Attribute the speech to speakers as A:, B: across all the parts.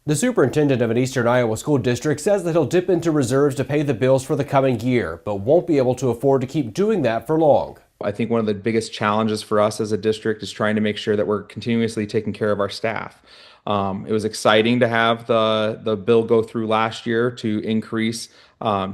A: The superintendent of an eastern Iowa school district says that he'll dip into reserves to pay the bills for the coming year, but won't be able to afford to keep doing that for long.
B: I think one of the biggest challenges for us as a district is trying to make sure that we're continuously taking care of our staff. It was exciting to have the bill go through last year to increase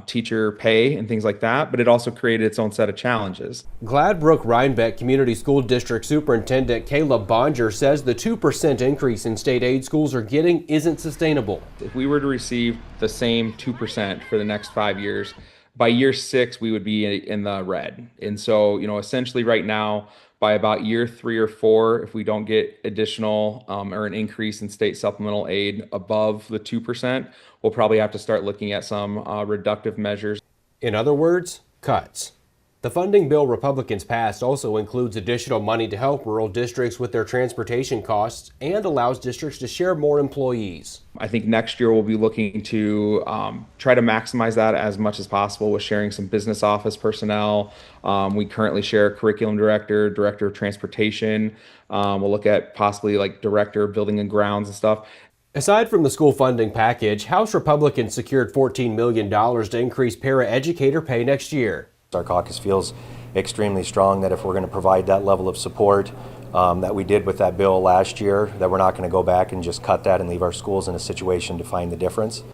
B: teacher pay and things like that, but it also created its own set of challenges.
A: Gladbrook Rhinebeck Community School District Superintendent Caleb Bonjour says the 2% increase in state aid schools are getting isn't sustainable.
B: If we were to receive the same 2% for the next 5 years, by year 6, we would be in the red. And so, essentially right now, by about year 3 or 4, if we don't get additional or an increase in state supplemental aid above the 2%, we'll probably have to start looking at some reductive measures.
A: In other words, cuts. The funding bill Republicans passed also includes additional money to help rural districts with their transportation costs and allows districts to share more employees.
B: I think next year we'll be looking to try to maximize that as much as possible with sharing some business office personnel. We currently share a curriculum director, director of transportation. We'll look at possibly like director of building and grounds and stuff.
A: Aside from the school funding package, House Republicans secured $14 million to increase paraeducator pay next year.
C: Our caucus feels extremely strong that if we're going to provide that level of support that we did with that bill last year, that we're not going to go back and just cut that and leave our schools in a situation to find the difference.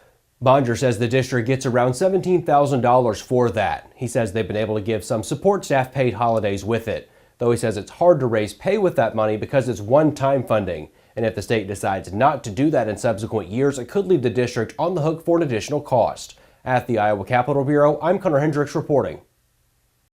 A: Bonjour says the district gets around $17,000 for that. He says they've been able to give some support staff paid holidays with it, though he says it's hard to raise pay with that money because it's one-time funding. And if the state decides not to do that in subsequent years, it could leave the district on the hook for an additional cost. At the Iowa Capitol Bureau, I'm Connor Hendricks reporting.